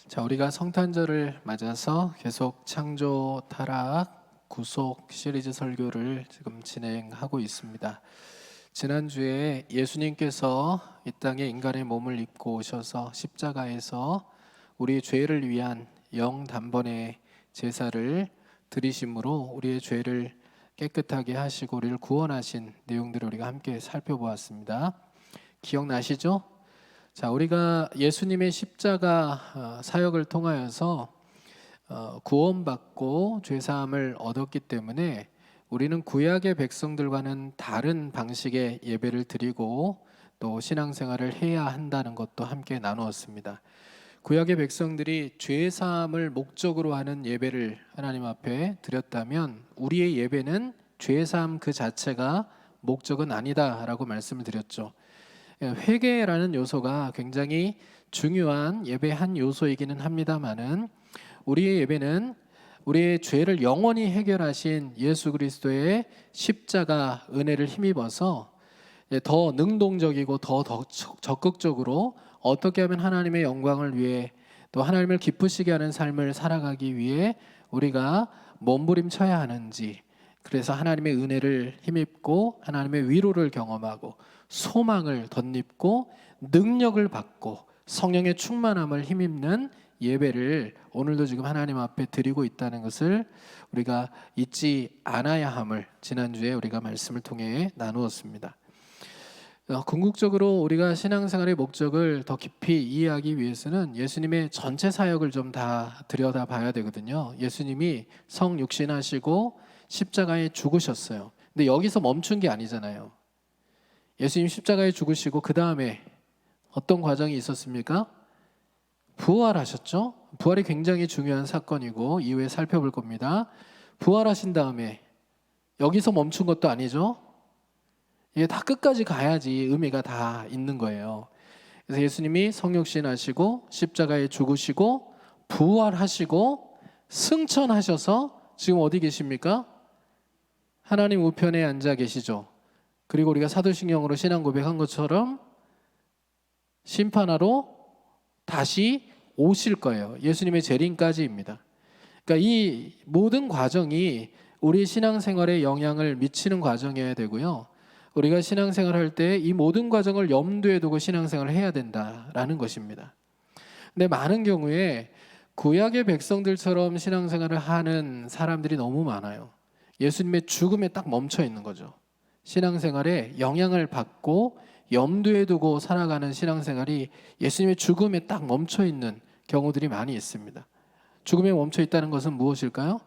자, 우리가 성탄절을 맞아서 계속 창조, 타락, 구속 시리즈 설교를 지금 진행하고 있습니다. 지난주에 예수님께서 이 땅에 인간의 몸을 입고 오셔서 십자가에서 우리의 죄를 위한 영단번의 제사를 드리심으로 우리의 죄를 깨끗하게 하시고 우리를 구원하신 내용들을 우리가 함께 살펴보았습니다. 기억나시죠? 자, 우리가 예수님의 십자가 사역을 통하여서 구원받고 죄사함을 얻었기 때문에 우리는 구약의 백성들과는 다른 방식의 예배를 드리고 또 신앙생활을 해야 한다는 것도 함께 나누었습니다. 구약의 백성들이 죄사함을 목적으로 하는 예배를 하나님 앞에 드렸다면 우리의 예배는 죄사함 그 자체가 목적은 아니다라고 말씀을 드렸죠. 회개라는 요소가 굉장히 중요한 예배의 한 요소이기는 합니다만은 우리의 예배는 우리의 죄를 영원히 해결하신 예수 그리스도의 십자가 은혜를 힘입어서 더 능동적이고 더 적극적으로 어떻게 하면 하나님의 영광을 위해 또 하나님을 기쁘시게 하는 삶을 살아가기 위해 우리가 몸부림쳐야 하는지, 그래서 하나님의 은혜를 힘입고 하나님의 위로를 경험하고 소망을 덧입고 능력을 받고 성령의 충만함을 힘입는 예배를 오늘도 지금 하나님 앞에 드리고 있다는 것을 우리가 잊지 않아야 함을 지난주에 우리가 말씀을 통해 나누었습니다. 궁극적으로 우리가 신앙생활의 목적을 더 깊이 이해하기 위해서는 예수님의 전체 사역을 좀 다 들여다봐야 되거든요. 예수님이 성육신하시고 십자가에 죽으셨어요. 근데 여기서 멈춘 게 아니잖아요. 예수님 십자가에 죽으시고 그 다음에 어떤 과정이 있었습니까? 부활하셨죠? 부활이 굉장히 중요한 사건이고 이후에 살펴볼 겁니다. 부활하신 다음에 여기서 멈춘 것도 아니죠? 이게 다 끝까지 가야지 의미가 다 있는 거예요. 그래서 예수님이 성육신하시고 십자가에 죽으시고 부활하시고 승천하셔서 지금 어디 계십니까? 하나님 우편에 앉아 계시죠. 그리고 우리가 사도신경으로 신앙 고백한 것처럼 심판하러 다시 오실 거예요. 예수님의 재림까지입니다. 그러니까 이 모든 과정이 우리 신앙생활에 영향을 미치는 과정이어야 되고요. 우리가 신앙생활할 때 이 모든 과정을 염두에 두고 신앙생활을 해야 된다라는 것입니다. 근데 많은 경우에 구약의 백성들처럼 신앙생활을 하는 사람들이 너무 많아요. 예수님의 죽음에 딱 멈춰 있는 거죠. 신앙생활에 영향을 받고 염두에 두고 살아가는 신앙생활이 예수님의 죽음에 딱 멈춰 있는 경우들이 많이 있습니다. 죽음에 멈춰 있다는 것은 무엇일까요?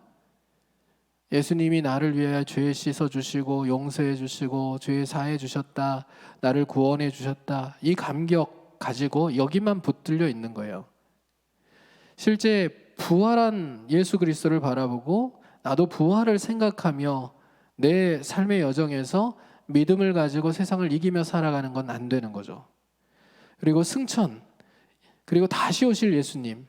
예수님이 나를 위하여 죄 씻어 주시고 용서해 주시고 죄 사해 주셨다, 나를 구원해 주셨다, 이 감격 가지고 여기만 붙들려 있는 거예요. 실제 부활한 예수 그리스도를 바라보고 나도 부활을 생각하며 내 삶의 여정에서 믿음을 가지고 세상을 이기며 살아가는 건 안 되는 거죠. 그리고 승천, 그리고 다시 오실 예수님,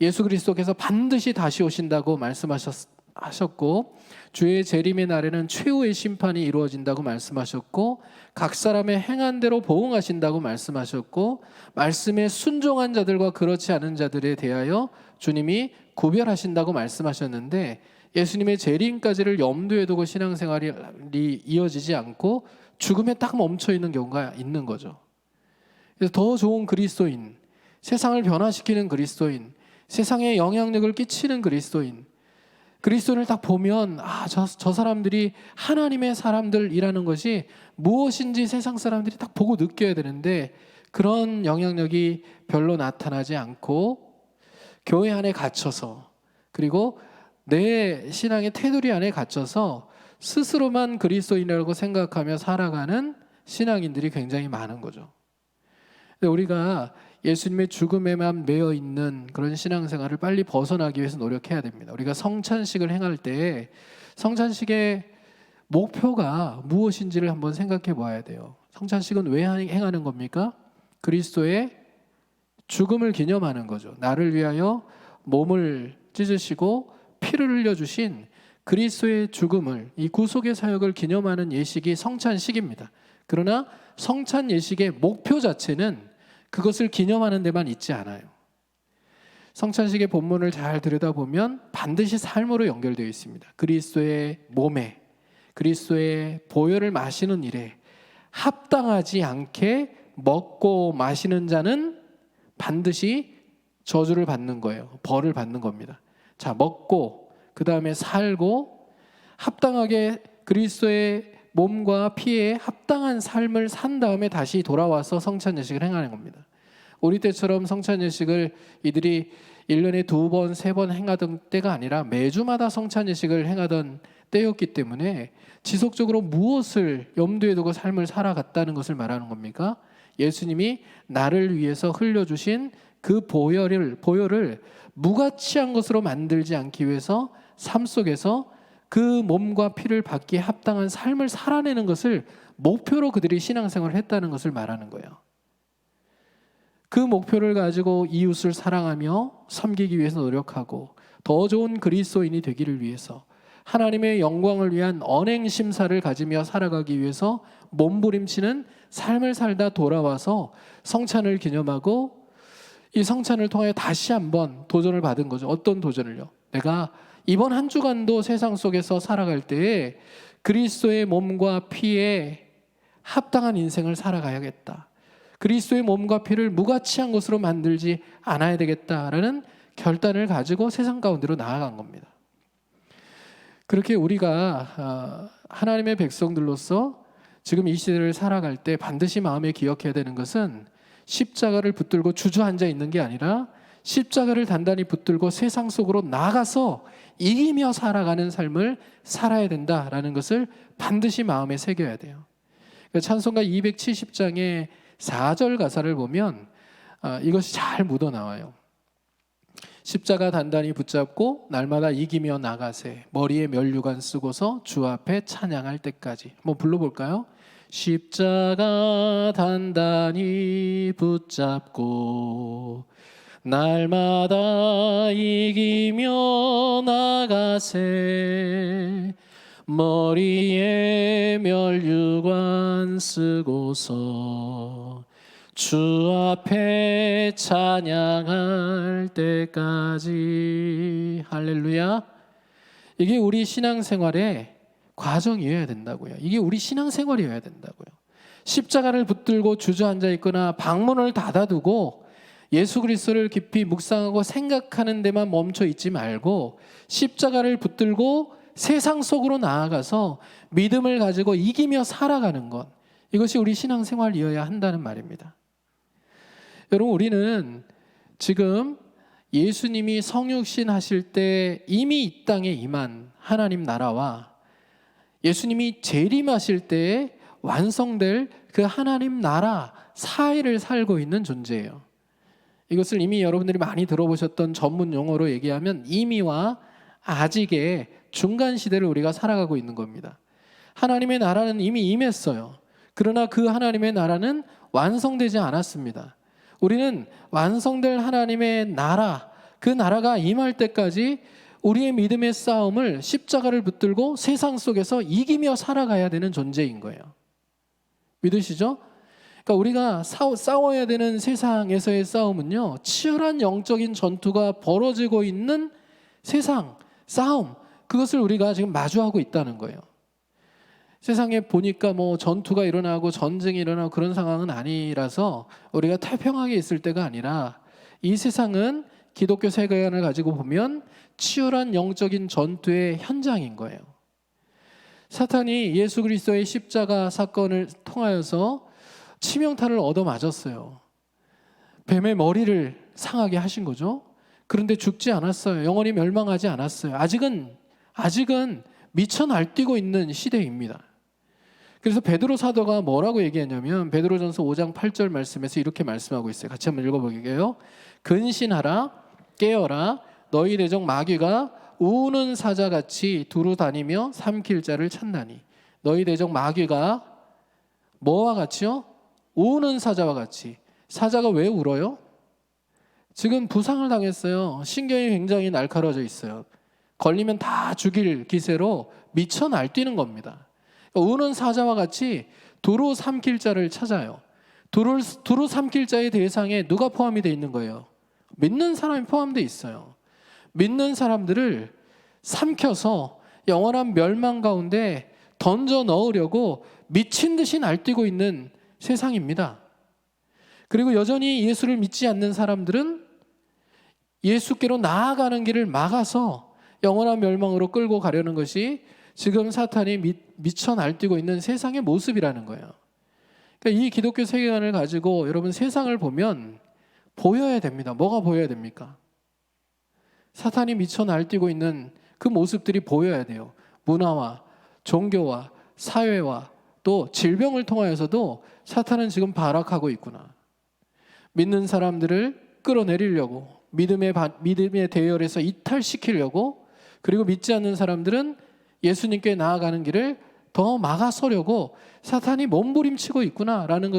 예수 그리스도께서 반드시 다시 오신다고 말씀하셨고 주의 재림의 날에는 최후의 심판이 이루어진다고 말씀하셨고 각 사람의 행한 대로 보응하신다고 말씀하셨고 말씀에 순종한 자들과 그렇지 않은 자들에 대하여 주님이 구별하신다고 말씀하셨는데 예수님의 재림까지를 염두에 두고 신앙생활이 이어지지 않고 죽음에 딱 멈춰 있는 경우가 있는 거죠. 그래서 더 좋은 그리스도인, 세상을 변화시키는 그리스도인, 세상에 영향력을 끼치는 그리스도인을 딱 보면 저 사람들이 하나님의 사람들이라는 것이 무엇인지 세상 사람들이 딱 보고 느껴야 되는데 그런 영향력이 별로 나타나지 않고 교회 안에 갇혀서 그리고 내 신앙의 테두리 안에 갇혀서 스스로만 그리스도인이라고 생각하며 살아가는 신앙인들이 굉장히 많은 거죠. 우리가 예수님의 죽음에만 매여 있는 그런 신앙생활을 빨리 벗어나기 위해서 노력해야 됩니다. 우리가 성찬식을 행할 때 성찬식의 목표가 무엇인지를 한번 생각해 봐야 돼요. 성찬식은 왜 행하는 겁니까? 그리스도의 죽음을 기념하는 거죠. 나를 위하여 몸을 찢으시고 피를 흘려주신 그리스도의 죽음을, 이 구속의 사역을 기념하는 예식이 성찬식입니다. 그러나 성찬 예식의 목표 자체는 그것을 기념하는 데만 있지 않아요. 성찬식의 본문을 잘 들여다보면 반드시 삶으로 연결되어 있습니다. 그리스도의 몸에, 그리스도의 보혈을 마시는 일에 합당하지 않게 먹고 마시는 자는 반드시 저주를 받는 거예요. 벌을 받는 겁니다. 자, 먹고 그 다음에 살고 합당하게 그리스도의 몸과 피에 합당한 삶을 산 다음에 다시 돌아와서 성찬 예식을 행하는 겁니다. 우리 때처럼 성찬 예식을 이들이 1년에 2번, 3번 행하던 때가 아니라 매주마다 성찬 예식을 행하던 때였기 때문에 지속적으로 무엇을 염두에 두고 삶을 살아갔다는 것을 말하는 겁니까? 예수님이 나를 위해서 흘려주신 그 보혈을 무가치한 것으로 만들지 않기 위해서 삶 속에서 그 몸과 피를 받기에 합당한 삶을 살아내는 것을 목표로 그들이 신앙생활을 했다는 것을 말하는 거예요. 그 목표를 가지고 이웃을 사랑하며 섬기기 위해서 노력하고 더 좋은 그리스도인이 되기를 위해서 하나님의 영광을 위한 언행 심사를 가지며 살아가기 위해서 몸부림치는 삶을 살다 돌아와서 성찬을 기념하고 이 성찬을 통하여 다시 한번 도전을 받은 거죠. 어떤 도전을요? 내가 이번 한 주간도 세상 속에서 살아갈 때에 그리스도의 몸과 피에 합당한 인생을 살아가야겠다. 그리스도의 몸과 피를 무가치한 것으로 만들지 않아야 되겠다라는 결단을 가지고 세상 가운데로 나아간 겁니다. 그렇게 우리가 하나님의 백성들로서 지금 이 시대를 살아갈 때 반드시 마음에 기억해야 되는 것은 십자가를 붙들고 주저앉아 있는 게 아니라 십자가를 단단히 붙들고 세상 속으로 나가서 이기며 살아가는 삶을 살아야 된다라는 것을 반드시 마음에 새겨야 돼요. 찬송가 270장의 4절 가사를 보면 이것이 잘 묻어나와요. 십자가 단단히 붙잡고 날마다 이기며 나가세 머리에 면류관 쓰고서 주 앞에 찬양할 때까지. 한번 불러볼까요? 십자가 단단히 붙잡고 날마다 이기며 나가세 머리에 면류관 쓰고서 주 앞에 찬양할 때까지. 할렐루야. 이게 우리 신앙생활의 과정이어야 된다고요. 이게 우리 신앙생활이어야 된다고요. 십자가를 붙들고 주저앉아 있거나 방문을 닫아두고 예수 그리스도를 깊이 묵상하고 생각하는 데만 멈춰 있지 말고 십자가를 붙들고 세상 속으로 나아가서 믿음을 가지고 이기며 살아가는 것, 이것이 우리 신앙생활이어야 한다는 말입니다. 여러분, 우리는 지금 예수님이 성육신 하실 때 이미 이 땅에 임한 하나님 나라와 예수님이 재림하실 때에 완성될 그 하나님 나라 사이를 살고 있는 존재예요. 이것을 이미 여러분들이 많이 들어보셨던 전문 용어로 얘기하면 이미와 아직의 중간 시대를 우리가 살아가고 있는 겁니다. 하나님의 나라는 이미 임했어요. 그러나 그 하나님의 나라는 완성되지 않았습니다. 우리는 완성될 하나님의 나라, 그 나라가 임할 때까지 우리의 믿음의 싸움을 십자가를 붙들고 세상 속에서 이기며 살아가야 되는 존재인 거예요. 믿으시죠? 그러니까 우리가 싸워야 되는 세상에서의 싸움은요, 치열한 영적인 전투가 벌어지고 있는 세상 싸움, 그것을 우리가 지금 마주하고 있다는 거예요. 세상에 보니까 뭐 전투가 일어나고 전쟁이 일어나고 그런 상황은 아니라서 우리가 태평하게 있을 때가 아니라 이 세상은 기독교 세계관을 가지고 보면 치열한 영적인 전투의 현장인 거예요. 사탄이 예수 그리스도의 십자가 사건을 통하여서 치명타를 얻어맞았어요. 뱀의 머리를 상하게 하신 거죠. 그런데 죽지 않았어요. 영원히 멸망하지 않았어요. 아직은 미쳐 날뛰고 있는 시대입니다. 그래서 베드로 사도가 뭐라고 얘기하냐면 베드로전서 5장 8절 말씀에서 이렇게 말씀하고 있어요. 같이 한번 읽어볼게요. 근신하라, 깨어라, 너희 대적 마귀가 우는 사자같이 두루 다니며 삼킬 자를 찾나니. 너희 대적 마귀가 뭐와 같이요? 우는 사자와 같이. 사자가 왜 울어요? 지금 부상을 당했어요. 신경이 굉장히 날카로워져 있어요. 걸리면 다 죽일 기세로 미쳐 날뛰는 겁니다. 우는 사자와 같이 두루 삼킬 자를 찾아요. 두루 삼킬 자의 대상에 누가 포함이 되어 있는 거예요? 믿는 사람이 포함되어 있어요. 믿는 사람들을 삼켜서 영원한 멸망 가운데 던져 넣으려고 미친 듯이 날뛰고 있는 세상입니다. 그리고 여전히 예수를 믿지 않는 사람들은 예수께로 나아가는 길을 막아서 영원한 멸망으로 끌고 가려는 것이 지금 사탄이 미쳐 날뛰고 있는 세상의 모습이라는 거예요. 그러니까 이 기독교 세계관을 가지고 여러분 세상을 보면 보여야 됩니다. 뭐가 보여야 됩니까? 사탄이 미쳐 날뛰고 있는 그 모습들이 보여야 돼요. 문화와 종교와 사회와 또 질병을 통하여서도 사탄은 지금 발악하고 있구나. 믿는 사람들을 끌어내리려고, 믿음의 대열에서 이탈시키려고, 그리고 믿지 않는 사람들은 예수님께 나아가는 길을 더 막아서려고 사탄이 몸부림치고 있구나라는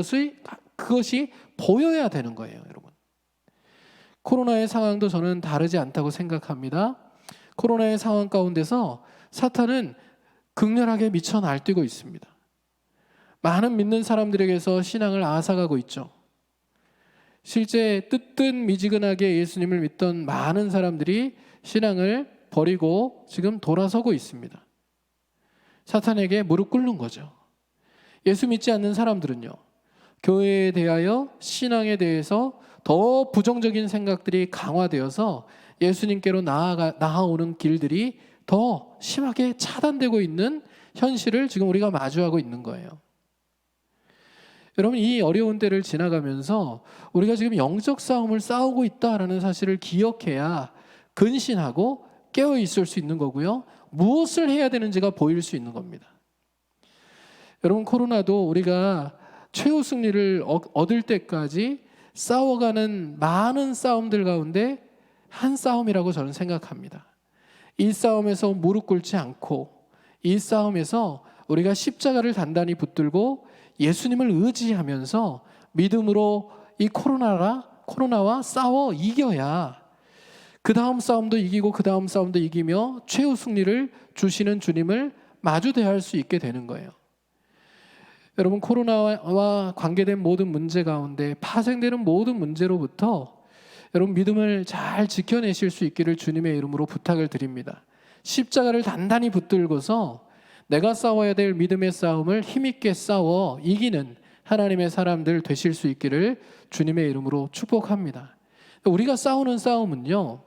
그것이 보여야 되는 거예요, 여러분. 코로나의 상황도 저는 다르지 않다고 생각합니다. 코로나의 상황 가운데서 사탄은 극렬하게 미쳐 날뛰고 있습니다. 많은 믿는 사람들에게서 신앙을 앗아가고 있죠. 실제 뜨뜻미지근하게 예수님을 믿던 많은 사람들이 신앙을 버리고 지금 돌아서고 있습니다. 사탄에게 무릎 꿇는 거죠. 예수 믿지 않는 사람들은요, 교회에 대하여 신앙에 대해서 더 부정적인 생각들이 강화되어서 예수님께로 나아오는 길들이 더 심하게 차단되고 있는 현실을 지금 우리가 마주하고 있는 거예요. 여러분, 이 어려운 때를 지나가면서 우리가 지금 영적 싸움을 싸우고 있다라는 사실을 기억해야 근신하고 깨어 있을 수 있는 거고요. 무엇을 해야 되는지가 보일 수 있는 겁니다. 여러분, 코로나도 우리가 최후 승리를 얻을 때까지 싸워가는 많은 싸움들 가운데 한 싸움이라고 저는 생각합니다. 이 싸움에서 무릎 꿇지 않고, 이 싸움에서 우리가 십자가를 단단히 붙들고 예수님을 의지하면서 믿음으로 이 코로나와 싸워 이겨야 그 다음 싸움도 이기고 그 다음 싸움도 이기며 최후 승리를 주시는 주님을 마주 대할 수 있게 되는 거예요. 여러분, 코로나와 관계된 모든 문제 가운데 파생되는 모든 문제로부터 여러분 믿음을 잘 지켜내실 수 있기를 주님의 이름으로 부탁을 드립니다. 십자가를 단단히 붙들고서 내가 싸워야 될 믿음의 싸움을 힘있게 싸워 이기는 하나님의 사람들 되실 수 있기를 주님의 이름으로 축복합니다. 우리가 싸우는 싸움은요,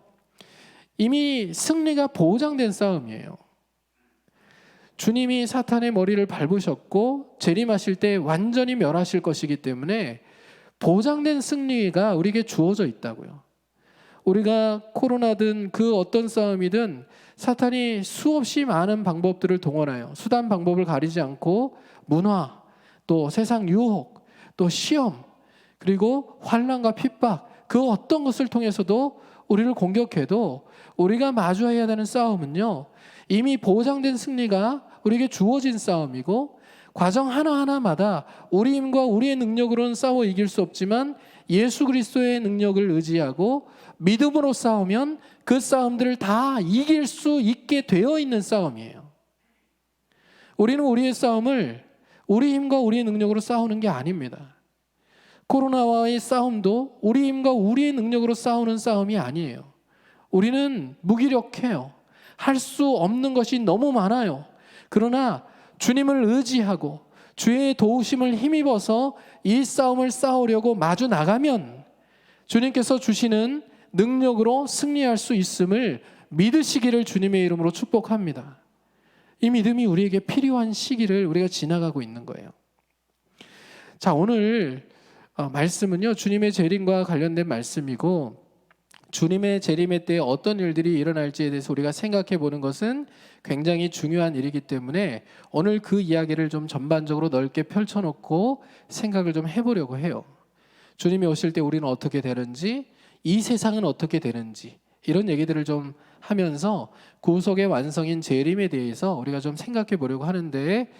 이미 승리가 보장된 싸움이에요. 주님이 사탄의 머리를 밟으셨고 재림하실 때 완전히 멸하실 것이기 때문에 보장된 승리가 우리에게 주어져 있다고요. 우리가 코로나든 그 어떤 싸움이든 사탄이 수없이 많은 방법들을 동원하여 수단 방법을 가리지 않고 문화, 또 세상 유혹, 또 시험, 그리고 환난과 핍박, 그 어떤 것을 통해서도 우리를 공격해도 우리가 마주해야 되는 싸움은요, 이미 보장된 승리가 우리에게 주어진 싸움이고, 과정 하나하나마다 우리 힘과 우리의 능력으로는 싸워 이길 수 없지만 예수 그리스도의 능력을 의지하고 믿음으로 싸우면 그 싸움들을 다 이길 수 있게 되어 있는 싸움이에요. 우리는 우리의 싸움을 우리 힘과 우리의 능력으로 싸우는 게 아닙니다. 코로나와의 싸움도 우리 힘과 우리의 능력으로 싸우는 싸움이 아니에요. 우리는 무기력해요. 할 수 없는 것이 너무 많아요. 그러나 주님을 의지하고 주의 도우심을 힘입어서 이 싸움을 싸우려고 마주 나가면 주님께서 주시는 능력으로 승리할 수 있음을 믿으시기를 주님의 이름으로 축복합니다. 이 믿음이 우리에게 필요한 시기를 우리가 지나가고 있는 거예요. 자, 오늘 말씀은요, 주님의 재림과 관련된 말씀이고, 주님의 재림의 때에 어떤 일들이 일어날지에 대해서 우리가 생각해 보는 것은 굉장히 중요한 일이기 때문에 오늘 그 이야기를 좀 전반적으로 넓게 펼쳐놓고 생각을 좀 해보려고 해요. 주님이 오실 때 우리는 어떻게 되는지, 이 세상은 어떻게 되는지, 이런 얘기들을 좀 하면서 구속의 완성인 재림에 대해서 우리가 좀 생각해 보려고 하는데,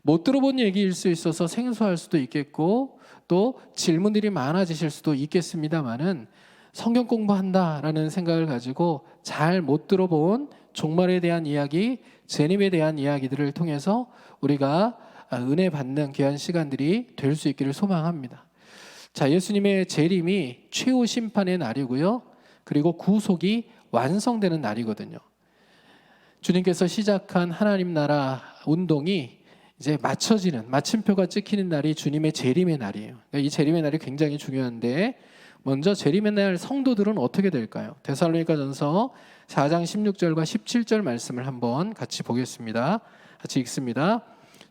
못 들어본 얘기일 수 있어서 생소할 수도 있겠고 또 질문들이 많아지실 수도 있겠습니다만은, 성경 공부한다라는 생각을 가지고 잘 못 들어본 종말에 대한 이야기, 재림에 대한 이야기들을 통해서 우리가 은혜 받는 귀한 시간들이 될 수 있기를 소망합니다. 자, 예수님의 재림이 최후 심판의 날이고요. 그리고 구속이 완성되는 날이거든요. 주님께서 시작한 하나님 나라 운동이 이제 맞춰지는, 마침표가 찍히는 날이 주님의 재림의 날이에요. 그러니까 이 재림의 날이 굉장히 중요한데, 먼저 재림의 날 성도들은 어떻게 될까요? 데살로니가전서 4장 16절과 17절 말씀을 한번 같이 보겠습니다. 같이 읽습니다.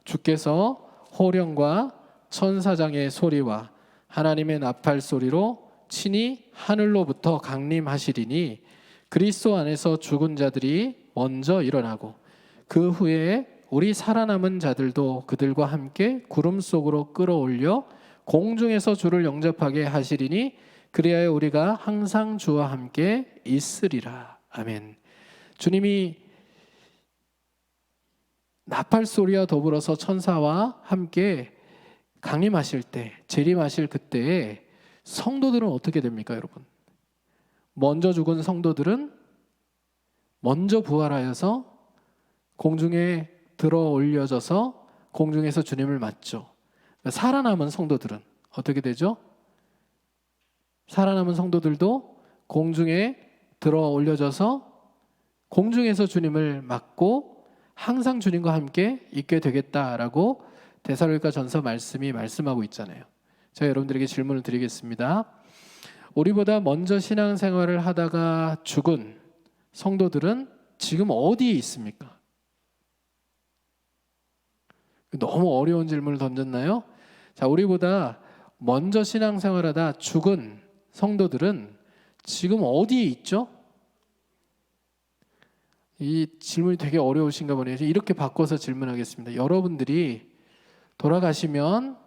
주께서 호령과 천사장의 소리와 하나님의 나팔 소리로 친히 하늘로부터 강림하시리니 그리스도 안에서 죽은 자들이 먼저 일어나고 그 후에 우리 살아남은 자들도 그들과 함께 구름 속으로 끌어올려 공중에서 주를 영접하게 하시리니 그리하여 우리가 항상 주와 함께 있으리라. 아멘. 주님이 나팔 소리와 더불어서 천사와 함께 강림하실 때, 재림하실 그때에 성도들은 어떻게 됩니까, 여러분? 먼저 죽은 성도들은 먼저 부활하여서 공중에 들어 올려져서 공중에서 주님을 맞죠. 살아남은 성도들은 어떻게 되죠? 살아남은 성도들도 공중에 들어 올려져서 공중에서 주님을 맞고 항상 주님과 함께 있게 되겠다라고 데살로니가전서 말씀이 말씀하고 있잖아요. 제가 여러분들에게 질문을 드리겠습니다. 우리보다 먼저 신앙생활을 하다가 죽은 성도들은 지금 어디에 있습니까? 너무 어려운 질문을 던졌나요? 자, 우리보다 먼저 신앙생활하다 죽은 성도들은 지금 어디에 있죠? 이 질문이 되게 어려우신가 보네요. 이렇게 바꿔서 질문하겠습니다. 여러분들이 돌아가시면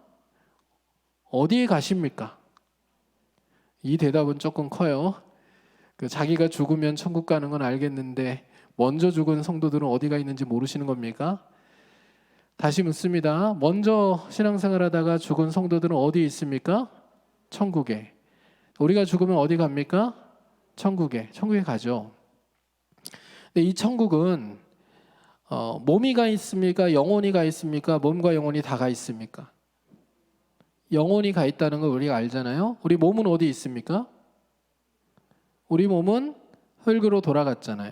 어디에 가십니까? 이 대답은 조금 커요. 자기가 죽으면 천국 가는 건 알겠는데 먼저 죽은 성도들은 어디가 있는지 모르시는 겁니까? 다시 묻습니다. 먼저 신앙생활하다가 죽은 성도들은 어디에 있습니까? 천국에. 우리가 죽으면 어디 갑니까? 천국에 가죠. 근데 이 천국은 몸이 가 있습니까? 영혼이 가 있습니까? 몸과 영혼이 다 가 있습니까? 영혼이 가 있다는 걸 우리가 알잖아요. 우리 몸은 어디 있습니까? 우리 몸은 흙으로 돌아갔잖아요.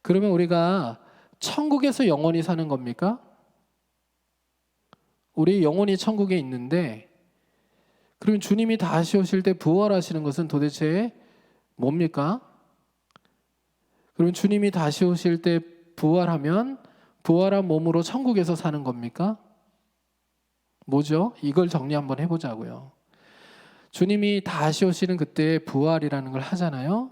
그러면 우리가 천국에서 영원히 사는 겁니까? 우리 영혼이 천국에 있는데, 그러면 주님이 다시 오실 때 부활하시는 것은 도대체 뭡니까? 그러면 주님이 다시 오실 때 부활하면 부활한 몸으로 천국에서 사는 겁니까? 뭐죠? 이걸 정리 한번 해보자고요. 주님이 다시 오시는 그때 부활이라는 걸 하잖아요.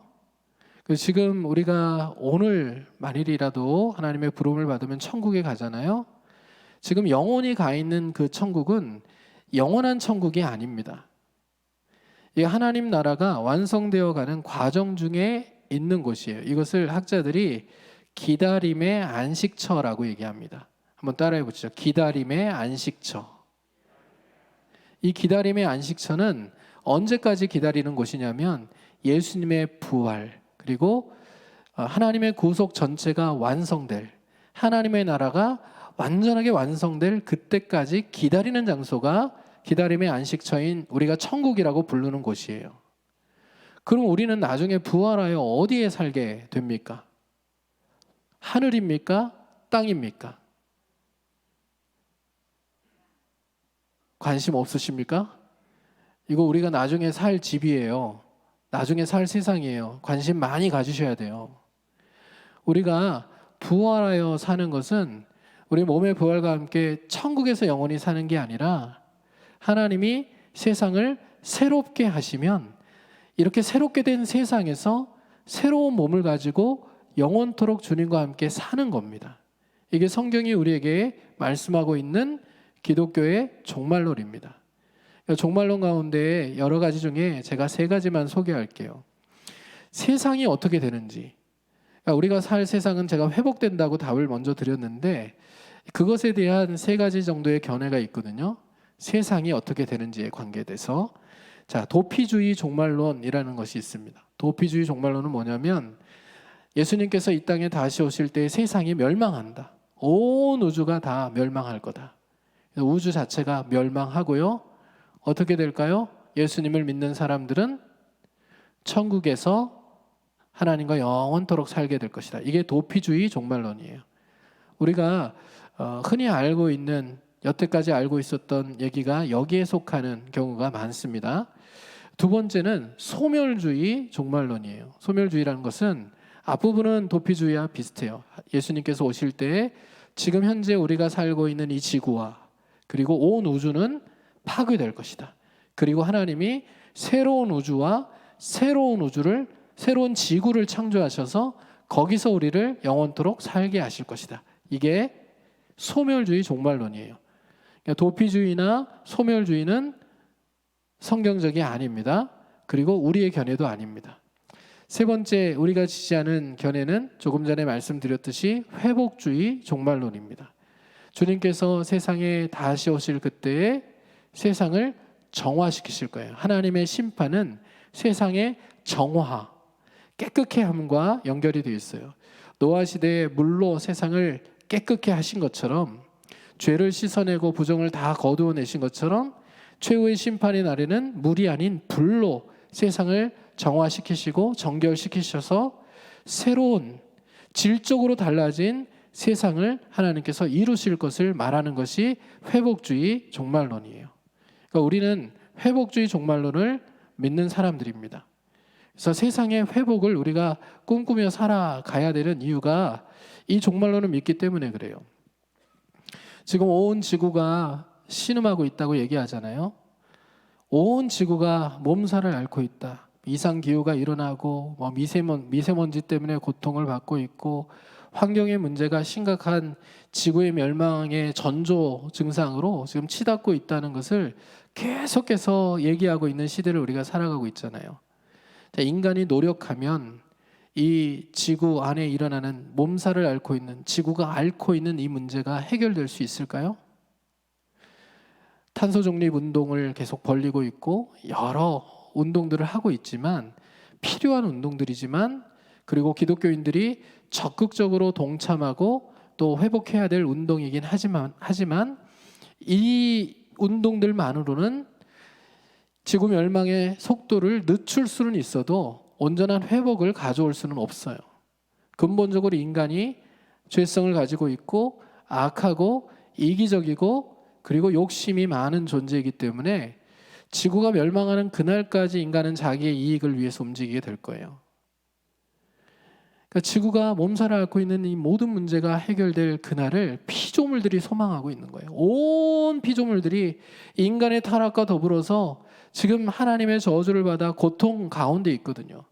지금 우리가 오늘 만일이라도 하나님의 부름을 받으면 천국에 가잖아요. 지금 영혼이 가 있는 그 천국은 영원한 천국이 아닙니다. 이 하나님 나라가 완성되어 가는 과정 중에 있는 곳이에요. 이것을 학자들이 기다림의 안식처라고 얘기합니다. 한번 따라해 보시죠. 기다림의 안식처. 이 기다림의 안식처는 언제까지 기다리는 곳이냐면 예수님의 부활, 그리고 하나님의 구속 전체가 완성될, 하나님의 나라가 완전하게 완성될 그때까지 기다리는 장소가 기다림의 안식처인 우리가 천국이라고 부르는 곳이에요. 그럼 우리는 나중에 부활하여 어디에 살게 됩니까? 하늘입니까? 땅입니까? 관심 없으십니까? 이거 우리가 나중에 살 집이에요. 나중에 살 세상이에요. 관심 많이 가지셔야 돼요. 우리가 부활하여 사는 것은 우리 몸의 부활과 함께 천국에서 영원히 사는 게 아니라 하나님이 세상을 새롭게 하시면 이렇게 새롭게 된 세상에서 새로운 몸을 가지고 영원토록 주님과 함께 사는 겁니다. 이게 성경이 우리에게 말씀하고 있는 기독교의 종말론입니다. 종말론 가운데 여러 가지 중에 제가 3가지만 소개할게요. 세상이 어떻게 되는지, 우리가 살 세상은 제가 회복된다고 답을 먼저 드렸는데 그것에 대한 3가지 정도의 견해가 있거든요. 세상이 어떻게 되는지에 관계돼서. 자, 도피주의 종말론이라는 것이 있습니다. 도피주의 종말론은 뭐냐면 예수님께서 이 땅에 다시 오실 때 세상이 멸망한다. 온 우주가 다 멸망할 거다. 우주 자체가 멸망하고요. 어떻게 될까요? 예수님을 믿는 사람들은 천국에서 하나님과 영원토록 살게 될 것이다. 이게 도피주의 종말론이에요. 우리가 흔히 알고 있는, 여태까지 알고 있었던 얘기가 여기에 속하는 경우가 많습니다. 두 번째는 소멸주의 종말론이에요. 소멸주의라는 것은 앞부분은 도피주의와 비슷해요. 예수님께서 오실 때 지금 현재 우리가 살고 있는 이 지구와 그리고 온 우주는 파괴될 것이다. 그리고 하나님이 새로운 우주와 새로운 지구를 창조하셔서 거기서 우리를 영원토록 살게 하실 것이다. 이게 소멸주의 종말론이에요. 그러니까 도피주의나 소멸주의는 성경적이 아닙니다. 그리고 우리의 견해도 아닙니다. 세 번째 우리가 지지하는 견해는 조금 전에 말씀드렸듯이 회복주의 종말론입니다. 주님께서 세상에 다시 오실 그때에 세상을 정화시키실 거예요. 하나님의 심판은 세상의 정화, 깨끗게 함과 연결이 되어 있어요. 노아 시대에 물로 세상을 깨끗게 하신 것처럼, 죄를 씻어내고 부정을 다 거두어내신 것처럼 최후의 심판의 날에는 물이 아닌 불로 세상을 정화시키시고 정결시키셔서 새로운 질적으로 달라진 세상을 하나님께서 이루실 것을 말하는 것이 회복주의 종말론이에요. 그러니까 우리는 회복주의 종말론을 믿는 사람들입니다. 그래서 세상의 회복을 우리가 꿈꾸며 살아가야 되는 이유가 이 종말론을 믿기 때문에 그래요. 지금 온 지구가 신음하고 있다고 얘기하잖아요. 온 지구가 몸살을 앓고 있다. 이상기후가 일어나고 미세먼지 때문에 고통을 받고 있고 환경의 문제가 심각한 지구의 멸망의 전조 증상으로 지금 치닫고 있다는 것을 계속해서 얘기하고 있는 시대를 우리가 살아가고 있잖아요. 인간이 노력하면 이 지구 안에 일어나는 몸살을 앓고 있는, 지구가 앓고 있는 이 문제가 해결될 수 있을까요? 탄소 중립 운동을 계속 벌이고 있고 여러 운동들을 하고 있지만, 필요한 운동들이지만, 그리고 기독교인들이 적극적으로 동참하고 또 회복해야 될 운동이긴 하지만 이 운동들만으로는 지구 멸망의 속도를 늦출 수는 있어도 온전한 회복을 가져올 수는 없어요. 근본적으로 인간이 죄성을 가지고 있고 악하고 이기적이고 그리고 욕심이 많은 존재이기 때문에 지구가 멸망하는 그날까지 인간은 자기의 이익을 위해서 움직이게 될 거예요. 그러니까 지구가 몸살을 앓고 있는 이 모든 문제가 해결될 그날을 피조물들이 소망하고 있는 거예요. 온 피조물들이 인간의 타락과 더불어서 지금 하나님의 저주를 받아 고통 가운데 있거든요.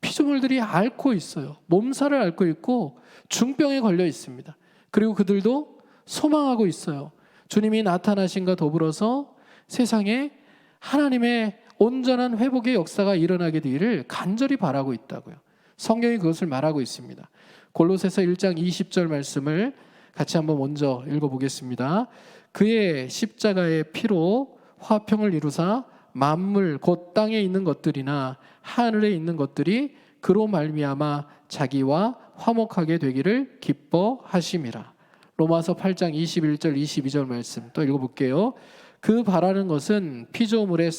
피조물들이 앓고 있어요. 몸살을 앓고 있고 중병에 걸려 있습니다. 그리고 그들도 소망하고 있어요. 주님이 나타나신과 더불어서 세상에 하나님의 온전한 회복의 역사가 일어나게 되기를 간절히 바라고 있다고요. 성경이 그것을 말하고 있습니다. 골로새서 1장 20절 말씀을 같이 한번 먼저 읽어보겠습니다. 그의 십자가의 피로 화평을 이루사 만물 곧 땅에 있는 것들이나 하늘에 있는 것들이 그로 말미암아 자기와 화목하게 되기를 기뻐하심이라. 로마서 8장 21절 22절 말씀 또 읽어볼게요. 그 바라는 것은 피조물도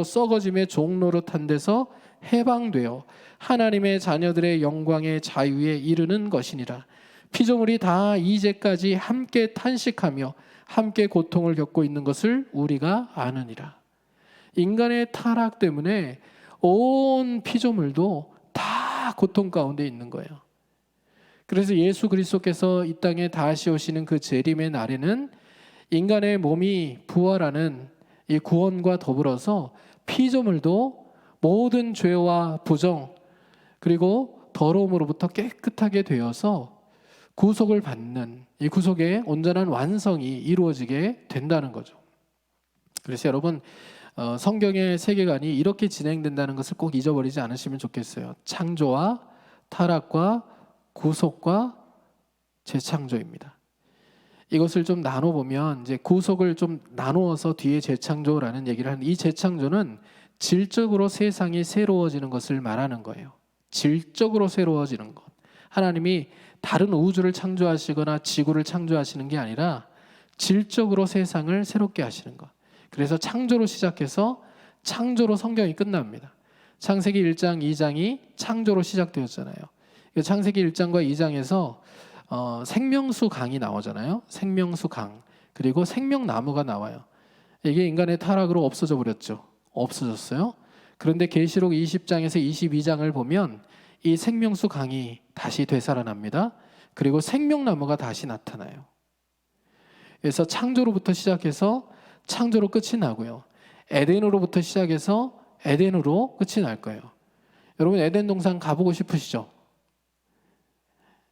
썩어짐의 종노릇한 데서 해방되어 하나님의 자녀들의 영광의 자유에 이르는 것이니라. 피조물이 다 이제까지 함께 탄식하며 함께 고통을 겪고 있는 것을 우리가 아느니라. 인간의 타락 때문에 온 피조물도 다 고통 가운데 있는 거예요. 그래서 예수 그리스도께서 이 땅에 다시 오시는 그 재림의 날에는 인간의 몸이 부활하는 이 구원과 더불어서 피조물도 모든 죄와 부정 그리고 더러움으로부터 깨끗하게 되어서 구속을 받는, 이 구속의 온전한 완성이 이루어지게 된다는 거죠. 그래서 여러분 성경의 세계관이 이렇게 진행된다는 것을 꼭 잊어버리지 않으시면 좋겠어요. 창조와 타락과 구속과 재창조입니다. 이것을 좀 나눠보면 이제 구속을 좀 나누어서 뒤에 재창조라는 얘기를 하는, 이 재창조는 질적으로 세상이 새로워지는 것을 말하는 거예요. 질적으로 새로워지는 것. 하나님이 다른 우주를 창조하시거나 지구를 창조하시는 게 아니라 질적으로 세상을 새롭게 하시는 것. 그래서 창조로 시작해서 창조로 성경이 끝납니다. 창세기 1장, 2장이 창조로 시작되었잖아요. 창세기 1장과 2장에서 생명수 강이 나오잖아요. 생명수 강. 그리고 생명나무가 나와요. 이게 인간의 타락으로 없어져 버렸죠. 없어졌어요. 그런데 계시록 20장에서 22장을 보면 이 생명수 강이 다시 되살아납니다. 그리고 생명나무가 다시 나타나요. 그래서 창조로부터 시작해서 창조로 끝이 나고요. 에덴으로부터 시작해서 에덴으로 끝이 날 거예요. 여러분 에덴 동산 가보고 싶으시죠?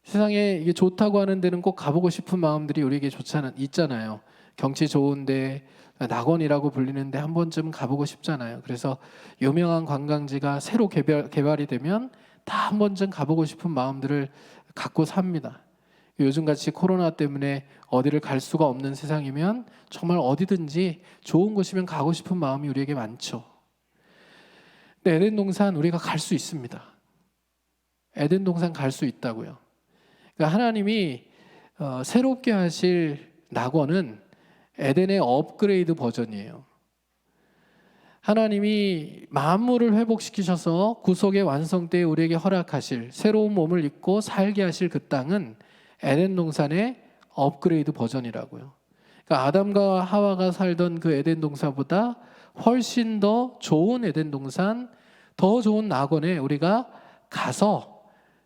세상에 이게 좋다고 하는 데는 꼭 가보고 싶은 마음들이 우리에게 있잖아요. 경치 좋은데 낙원이라고 불리는데 한 번쯤 가보고 싶잖아요. 그래서 유명한 관광지가 새로 개발이 되면 다 한 번쯤 가보고 싶은 마음들을 갖고 삽니다. 요즘같이 코로나 때문에 어디를 갈 수가 없는 세상이면 정말 어디든지 좋은 곳이면 가고 싶은 마음이 우리에게 많죠. 근데 에덴 동산 우리가 갈 수 있습니다. 에덴 동산 갈 수 있다고요. 그러니까 하나님이 새롭게 하실 낙원은 에덴의 업그레이드 버전이에요. 하나님이 만물을 회복시키셔서 구속의 완성 때에 우리에게 허락하실 새로운 몸을 입고 살게 하실 그 땅은 에덴 동산의 업그레이드 버전이라고요. 그러니까 아담과 하와가 살던 그 에덴 동산보다 훨씬 더 좋은 에덴 동산, 더 좋은 낙원에 우리가 가서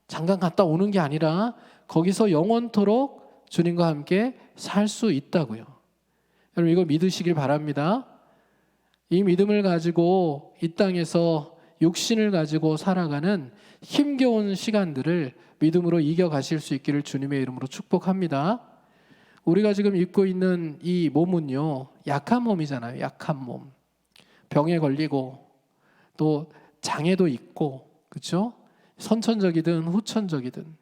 잠깐 갔다 오는 게 아니라 거기서 영원토록 주님과 함께 살 수 있다고요. 여러분 이거 믿으시길 바랍니다. 이 믿음을 가지고 이 땅에서 육신을 가지고 살아가는 힘겨운 시간들을 믿음으로 이겨가실 수 있기를 주님의 이름으로 축복합니다. 우리가 지금 입고 있는 이 몸은요, 약한 몸이잖아요. 약한 몸. 병에 걸리고 또 장애도 있고, 그렇죠? 선천적이든 후천적이든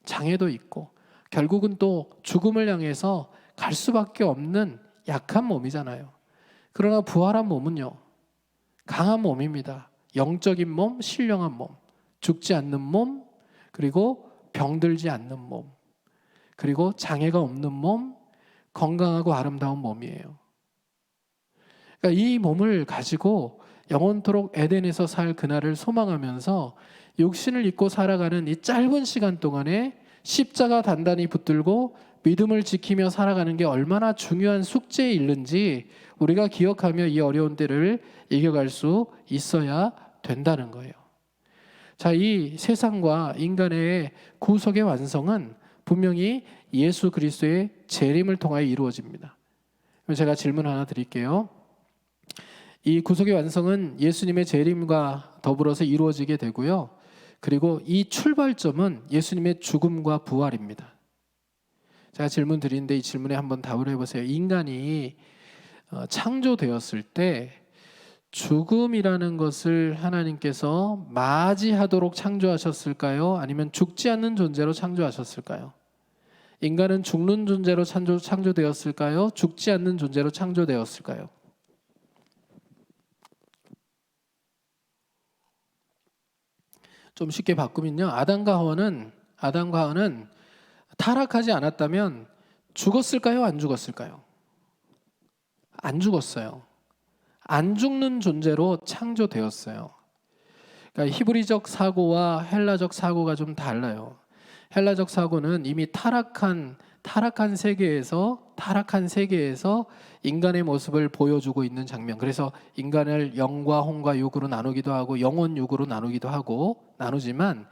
장애도 있고 결국은 또 죽음을 향해서 갈 수밖에 없는 약한 몸이잖아요. 그러나 부활한 몸은요, 강한 몸입니다. 영적인 몸, 신령한 몸, 죽지 않는 몸, 그리고 병들지 않는 몸, 그리고 장애가 없는 몸, 건강하고 아름다운 몸이에요. 그러니까 이 몸을 가지고 영원토록 에덴에서 살 그날을 소망하면서 육신을 입고 살아가는 이 짧은 시간 동안에 십자가 단단히 붙들고 믿음을 지키며 살아가는 게 얼마나 중요한 숙제에 있는지 우리가 기억하며 이 어려운 때를 이겨갈 수 있어야 된다는 거예요. 자, 이 세상과 인간의 구속의 완성은 분명히 예수 그리스도의 재림을 통하여 이루어집니다. 그럼 제가 질문 하나 드릴게요. 이 구속의 완성은 예수님의 재림과 더불어서 이루어지게 되고요. 그리고 이 출발점은 예수님의 죽음과 부활입니다. 제가 질문 드리는데 이 질문에 한번 답을 해보세요. 인간이 창조되었을 때 죽음이라는 것을 하나님께서 맞이하도록 창조하셨을까요? 아니면 죽지 않는 존재로 창조하셨을까요? 인간은 죽는 존재로 창조되었을까요? 죽지 않는 존재로 창조되었을까요? 좀 쉽게 바꾸면요, 아담과 하와는 타락하지 않았다면 죽었을까요? 안 죽었을까요? 안 죽었어요. 안 죽는 존재로 창조되었어요. 그러니까 히브리적 사고와 헬라적 사고가 좀 달라요. 헬라적 사고는 이미 타락한 세계에서 인간의 모습을 보여주고 있는 장면. 그래서 인간을 영과 혼과 육으로 나누기도 하고 영혼 육으로 나누기도 하고 나누지만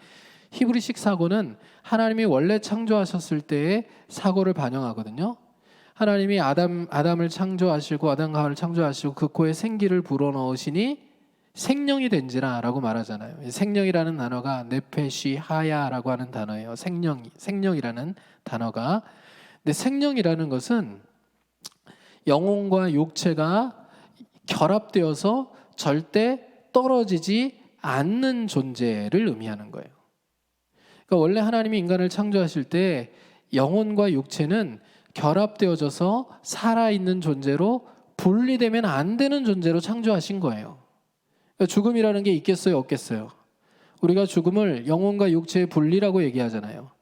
히브리식 사고는 하나님이 원래 창조하셨을 때의 사고를 반영하거든요. 하나님이 아담을 창조하시고 아담과 하와를 창조하시고 그 코에 생기를 불어넣으시니 생령이 된지라라고 말하잖아요. 생령이라는 단어가 네페시 하야라고 하는 단어예요. 생령이라는 단어가. 근데 생령이라는 것은 영혼과 육체가 결합되어서 절대 떨어지지 않는 존재를 의미하는 거예요. 그러니까 원래 하나님이 인간을 창조하실 때 영혼과 육체는 결합되어져서 살아있는 존재로 분리되면 안 되는 존재로 창조하신 거예요. 그러니까 죽음이라는 게 있겠어요, 없겠어요? 우리가 죽음을 영혼과 육체의 분리라고 얘기하잖아요.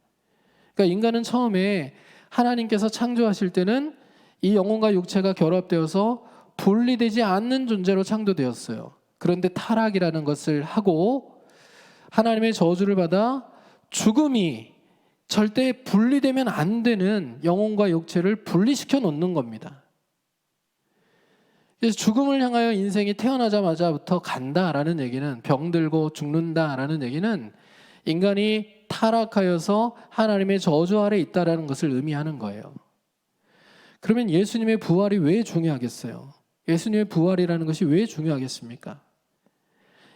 그러니까 인간은 처음에 하나님께서 창조하실 때는 이 영혼과 육체가 결합되어서 분리되지 않는 존재로 창조되었어요. 그런데 타락이라는 것을 하고 하나님의 저주를 받아 죽음이 절대 분리되면 안 되는 영혼과 육체를 분리시켜 놓는 겁니다. 그래서 죽음을 향하여 인생이 태어나자마자부터 간다라는 얘기는, 병들고 죽는다라는 얘기는 인간이 타락하여서 하나님의 저주 아래 있다라는 것을 의미하는 거예요. 그러면 예수님의 부활이 왜 중요하겠어요? 예수님의 부활이라는 것이 왜 중요하겠습니까?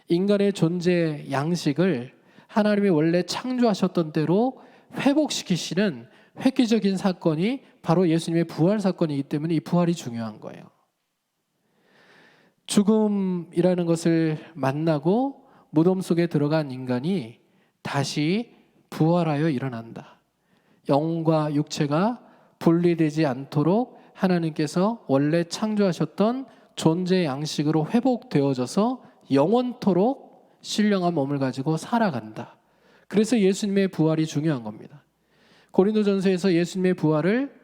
인간의 존재 양식을 하나님이 원래 창조하셨던 대로 회복시키시는 획기적인 사건이 바로 예수님의 부활 사건이기 때문에 이 부활이 중요한 거예요. 죽음이라는 것을 만나고 무덤 속에 들어간 인간이 다시 부활하여 일어난다. 영과 육체가 분리되지 않도록 하나님께서 원래 창조하셨던 존재 양식으로 회복되어져서 영원토록 신령한 몸을 가지고 살아간다. 그래서 예수님의 부활이 중요한 겁니다. 고린도전서에서 예수님의 부활을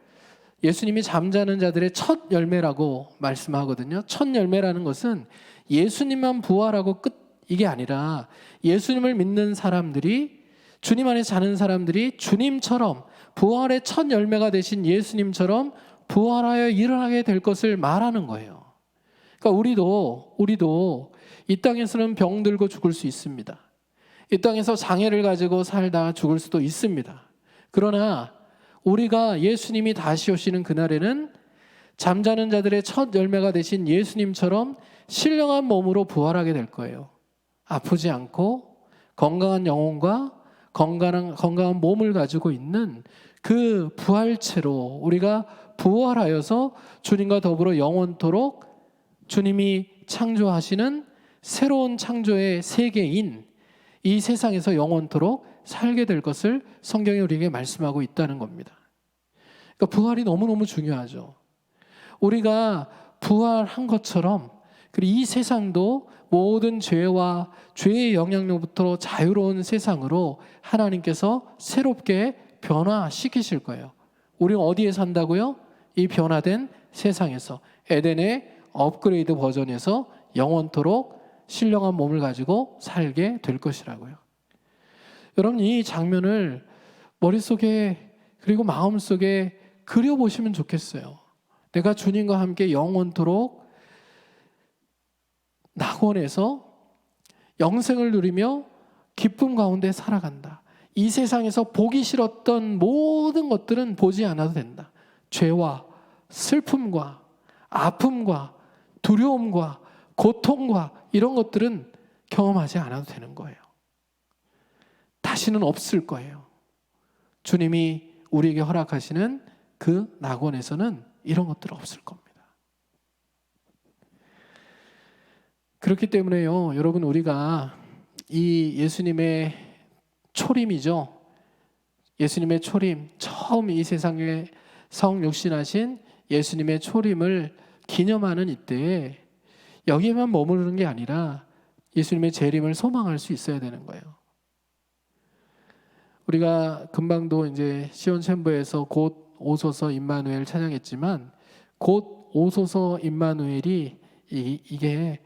예수님이 잠자는 자들의 첫 열매라고 말씀하거든요. 첫 열매라는 것은 예수님만 부활하고 끝, 이게 아니라 예수님을 믿는 사람들이, 주님 안에 사는 사람들이 주님처럼 부활의 첫 열매가 되신 예수님처럼 부활하여 일어나게 될 것을 말하는 거예요. 그러니까 우리도 이 땅에서는 병들고 죽을 수 있습니다. 이 땅에서 장애를 가지고 살다가 죽을 수도 있습니다. 그러나 우리가 예수님이 다시 오시는 그날에는 잠자는 자들의 첫 열매가 되신 예수님처럼 신령한 몸으로 부활하게 될 거예요. 아프지 않고 건강한 영혼과 건강한 몸을 가지고 있는 그 부활체로 우리가 부활하여서 주님과 더불어 영원토록 주님이 창조하시는 새로운 창조의 세계인 이 세상에서 영원토록 살게 될 것을 성경이 우리에게 말씀하고 있다는 겁니다. 그러니까 부활이 너무너무 중요하죠. 우리가 부활한 것처럼 그리고 이 세상도 모든 죄와 죄의 영향력부터 자유로운 세상으로 하나님께서 새롭게 변화시키실 거예요. 우리는 어디에 산다고요? 이 변화된 세상에서, 에덴의 업그레이드 버전에서 영원토록 신령한 몸을 가지고 살게 될 것이라고요. 여러분, 이 장면을 머릿속에 그리고 마음속에 그려보시면 좋겠어요. 내가 주님과 함께 영원토록 낙원에서 영생을 누리며 기쁨 가운데 살아간다. 이 세상에서 보기 싫었던 모든 것들은 보지 않아도 된다. 죄와 슬픔과 아픔과 두려움과 고통과 이런 것들은 경험하지 않아도 되는 거예요. 다시는 없을 거예요. 주님이 우리에게 허락하시는 그 낙원에서는 이런 것들 없을 겁니다. 그렇기 때문에요, 여러분, 우리가 이 예수님의 초림이죠. 예수님의 초림, 처음 이 세상에 성육신하신 예수님의 초림을 기념하는 이때에 여기에만 머무르는 게 아니라 예수님의 재림을 소망할 수 있어야 되는 거예요. 우리가 금방도 이제 시온 챔버에서 곧 오소서 임마누엘 찬양했지만, 곧 오소서 임마누엘이 이게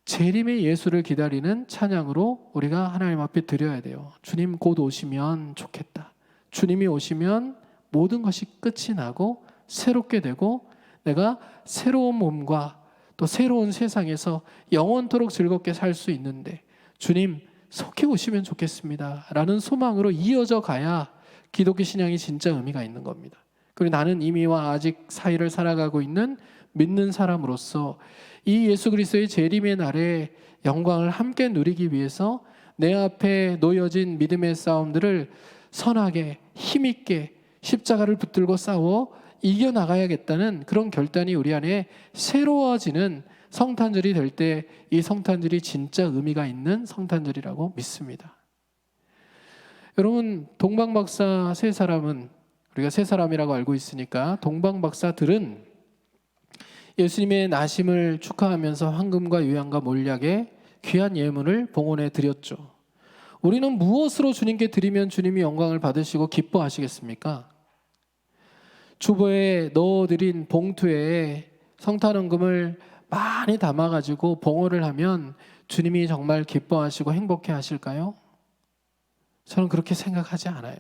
재림의 예수를 기다리는 찬양으로 우리가 하나님 앞에 드려야 돼요. 주님 곧 오시면 좋겠다. 주님이 오시면 모든 것이 끝이 나고 새롭게 되고 내가 새로운 몸과 또 새로운 세상에서 영원토록 즐겁게 살 수 있는데 주님 속히 오시면 좋겠습니다 라는 소망으로 이어져 가야 기독교 신앙이 진짜 의미가 있는 겁니다. 그리고 나는 이미와 아직 사이를 살아가고 있는 믿는 사람으로서 이 예수 그리스도의 재림의 날에 영광을 함께 누리기 위해서 내 앞에 놓여진 믿음의 싸움들을 선하게 힘있게 십자가를 붙들고 싸워 이겨나가야겠다는 그런 결단이 우리 안에 새로워지는 성탄절이 될 때 이 성탄절이 진짜 의미가 있는 성탄절이라고 믿습니다. 여러분, 동방박사 세 사람은, 우리가 세 사람이라고 알고 있으니까 동방박사들은 예수님의 나심을 축하하면서 황금과 유향과 몰약의 귀한 예물을 봉헌해 드렸죠. 우리는 무엇으로 주님께 드리면 주님이 영광을 받으시고 기뻐하시겠습니까? 주보에 넣어드린 봉투에 성탄원금을 많이 담아가지고 봉헌을 하면 주님이 정말 기뻐하시고 행복해 하실까요? 저는 그렇게 생각하지 않아요.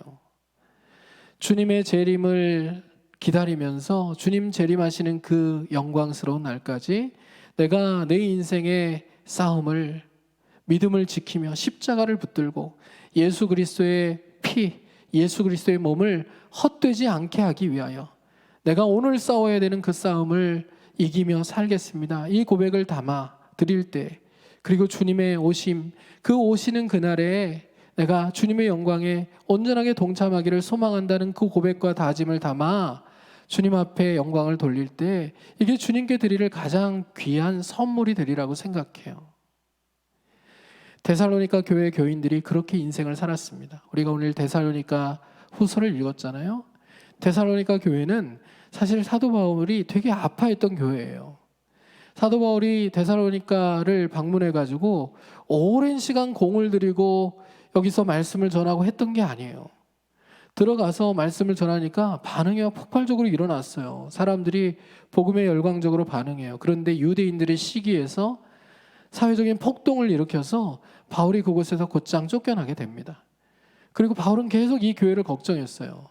주님의 재림을 기다리면서 주님 재림하시는 그 영광스러운 날까지 내가 내 인생의 싸움을 믿음을 지키며 십자가를 붙들고 예수 그리스도의 피, 예수 그리스도의 몸을 헛되지 않게 하기 위하여 내가 오늘 싸워야 되는 그 싸움을 이기며 살겠습니다. 이 고백을 담아 드릴 때, 그리고 주님의 오심, 그 오시는 그날에 내가 주님의 영광에 온전하게 동참하기를 소망한다는 그 고백과 다짐을 담아 주님 앞에 영광을 돌릴 때, 이게 주님께 드릴 가장 귀한 선물이 되리라고 생각해요. 데살로니가 교회 교인들이 그렇게 인생을 살았습니다. 우리가 오늘 데살로니가 후서를 읽었잖아요. 데살로니가 교회는 사실 사도 바울이 되게 아파했던 교회예요. 사도 바울이 데살로니가를 방문해가지고 오랜 시간 공을 들이고 여기서 말씀을 전하고 했던 게 아니에요. 들어가서 말씀을 전하니까 반응이 폭발적으로 일어났어요. 사람들이 복음에 열광적으로 반응해요. 그런데 유대인들의 시기에서 사회적인 폭동을 일으켜서 바울이 그곳에서 곧장 쫓겨나게 됩니다. 그리고 바울은 계속 이 교회를 걱정했어요.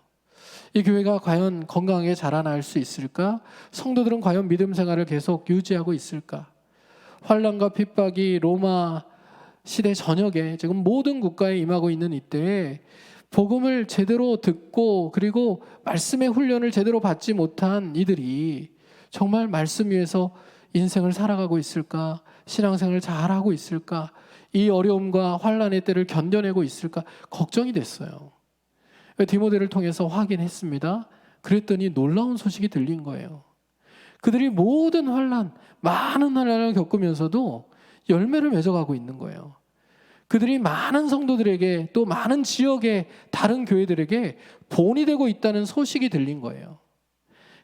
이 교회가 과연 건강하게 자라날 수 있을까? 성도들은 과연 믿음 생활을 계속 유지하고 있을까? 환난과 핍박이 로마 시대 전역에 지금 모든 국가에 임하고 있는 이때에 복음을 제대로 듣고 그리고 말씀의 훈련을 제대로 받지 못한 이들이 정말 말씀 위에서 인생을 살아가고 있을까? 신앙생활을 잘하고 있을까? 이 어려움과 환난의 때를 견뎌내고 있을까? 걱정이 됐어요. 디모데를 통해서 확인했습니다. 그랬더니 놀라운 소식이 들린 거예요. 그들이 모든 환난, 많은 환난을 겪으면서도 열매를 맺어가고 있는 거예요. 그들이 많은 성도들에게 또 많은 지역의 다른 교회들에게 본이 되고 있다는 소식이 들린 거예요.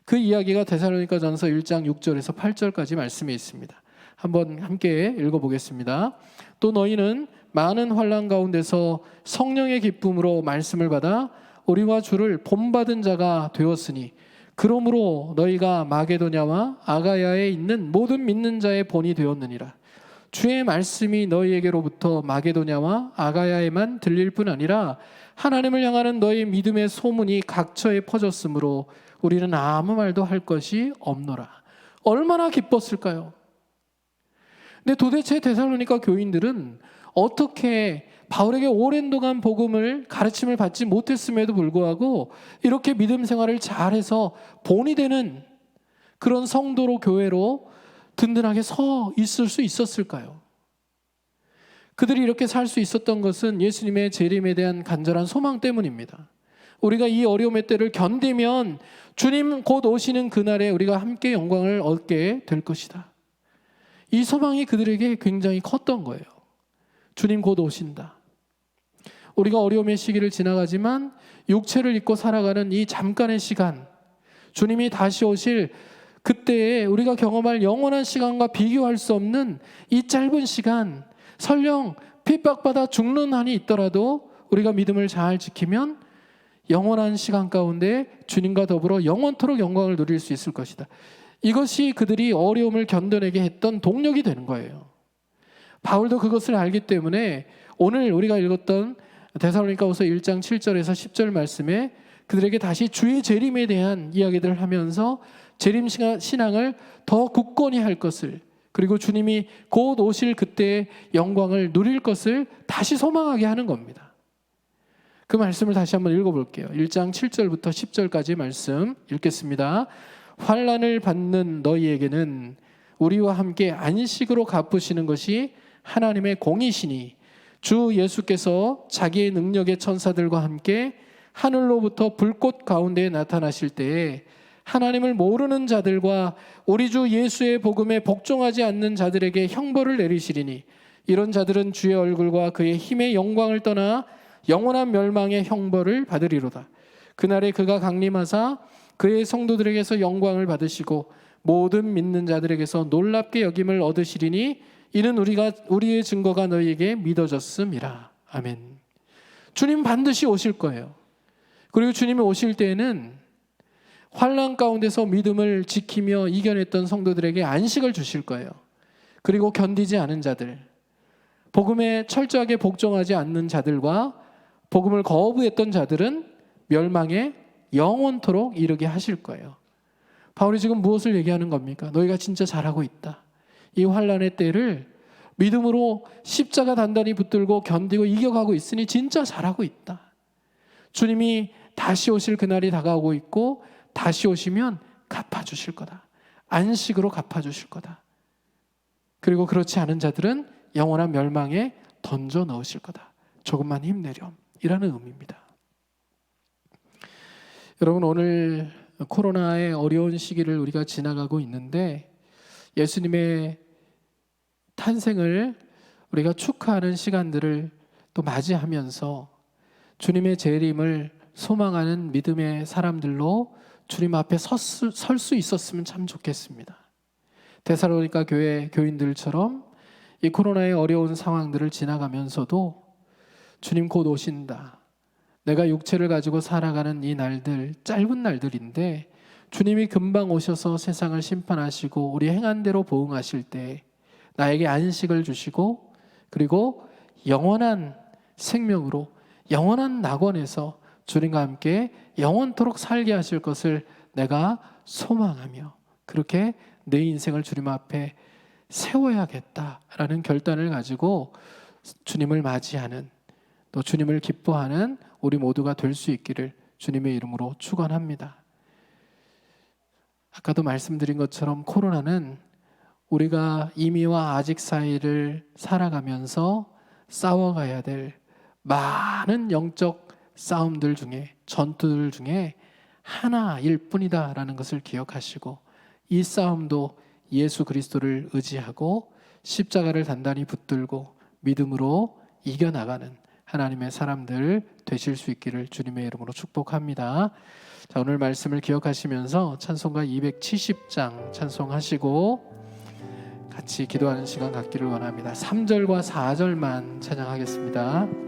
그 이야기가 데살로니가전서 1장 6절에서 8절까지 말씀에 있습니다. 한번 함께 읽어보겠습니다. 또 너희는 많은 환난 가운데서 성령의 기쁨으로 말씀을 받아 우리와 주를 본받은 자가 되었으니 그러므로 너희가 마게도냐와 아가야에 있는 모든 믿는 자의 본이 되었느니라. 주의 말씀이 너희에게로부터 마게도냐와 아가야에만 들릴 뿐 아니라 하나님을 향하는 너희 믿음의 소문이 각처에 퍼졌으므로 우리는 아무 말도 할 것이 없노라. 얼마나 기뻤을까요? 근데 도대체 데살로니가 교인들은 어떻게 바울에게 오랜 동안 복음을 가르침을 받지 못했음에도 불구하고 이렇게 믿음 생활을 잘해서 본이 되는 그런 성도로 교회로 든든하게 서 있을 수 있었을까요? 그들이 이렇게 살 수 있었던 것은 예수님의 재림에 대한 간절한 소망 때문입니다. 우리가 이 어려움의 때를 견디면 주님 곧 오시는 그날에 우리가 함께 영광을 얻게 될 것이다. 이 소망이 그들에게 굉장히 컸던 거예요. 주님 곧 오신다. 우리가 어려움의 시기를 지나가지만 육체를 입고 살아가는 이 잠깐의 시간, 주님이 다시 오실 그때에 우리가 경험할 영원한 시간과 비교할 수 없는 이 짧은 시간, 설령 핍박받아 죽는 한이 있더라도 우리가 믿음을 잘 지키면 영원한 시간 가운데 주님과 더불어 영원토록 영광을 누릴 수 있을 것이다. 이것이 그들이 어려움을 견뎌내게 했던 동력이 되는 거예요. 바울도 그것을 알기 때문에 오늘 우리가 읽었던 데살로니가후서 1장 7절에서 10절 말씀에 그들에게 다시 주의 재림에 대한 이야기들을 하면서 재림 신앙을 더 굳건히 할 것을, 그리고 주님이 곧 오실 그때의 영광을 누릴 것을 다시 소망하게 하는 겁니다. 그 말씀을 다시 한번 읽어볼게요. 1장 7절부터 10절까지 말씀 읽겠습니다. 환난을 받는 너희에게는 우리와 함께 안식으로 갚으시는 것이 하나님의 공이시니 주 예수께서 자기의 능력의 천사들과 함께 하늘로부터 불꽃 가운데 나타나실 때에 하나님을 모르는 자들과 우리 주 예수의 복음에 복종하지 않는 자들에게 형벌을 내리시리니 이런 자들은 주의 얼굴과 그의 힘의 영광을 떠나 영원한 멸망의 형벌을 받으리로다. 그날에 그가 강림하사 그의 성도들에게서 영광을 받으시고 모든 믿는 자들에게서 놀랍게 여김을 얻으시리니 이는 우리의 증거가 너희에게 믿어졌음이라. 아멘. 주님 반드시 오실 거예요. 그리고 주님이 오실 때에는 환난 가운데서 믿음을 지키며 이겨냈던 성도들에게 안식을 주실 거예요. 그리고 견디지 않은 자들, 복음에 철저하게 복종하지 않는 자들과 복음을 거부했던 자들은 멸망에 영원토록 이르게 하실 거예요. 바울이 지금 무엇을 얘기하는 겁니까? 너희가 진짜 잘하고 있다. 이 환난의 때를 믿음으로 십자가 단단히 붙들고 견디고 이겨가고 있으니 진짜 잘하고 있다. 주님이 다시 오실 그날이 다가오고 있고 다시 오시면 갚아주실 거다. 안식으로 갚아주실 거다. 그리고 그렇지 않은 자들은 영원한 멸망에 던져 넣으실 거다. 조금만 힘내렴. 이라는 의미입니다. 여러분, 오늘 코로나의 어려운 시기를 우리가 지나가고 있는데 예수님의 탄생을 우리가 축하하는 시간들을 또 맞이하면서 주님의 재림을 소망하는 믿음의 사람들로 주님 앞에 설 수 있었으면 참 좋겠습니다. 데살로니가 교회 교인들처럼 이 코로나의 어려운 상황들을 지나가면서도 주님 곧 오신다. 내가 육체를 가지고 살아가는 이 날들, 짧은 날들인데 주님이 금방 오셔서 세상을 심판하시고 우리 행한 대로 보응하실 때 나에게 안식을 주시고 그리고 영원한 생명으로 영원한 낙원에서 주님과 함께 영원토록 살게 하실 것을 내가 소망하며 그렇게 내 인생을 주님 앞에 세워야겠다라는 결단을 가지고 주님을 맞이하는 또 주님을 기뻐하는 우리 모두가 될 수 있기를 주님의 이름으로 축원합니다. 아까도 말씀드린 것처럼 코로나는 우리가 이미와 아직 사이를 살아가면서 싸워가야 될 많은 영적 싸움들 중에 전투들 중에 하나일 뿐이다라는 것을 기억하시고 이 싸움도 예수 그리스도를 의지하고 십자가를 단단히 붙들고 믿음으로 이겨나가는 하나님의 사람들 되실 수 있기를 주님의 이름으로 축복합니다. 자, 오늘 말씀을 기억하시면서 찬송가 270장 찬송하시고 같이 기도하는 시간 갖기를 원합니다. 3절과 4절만 찬양하겠습니다.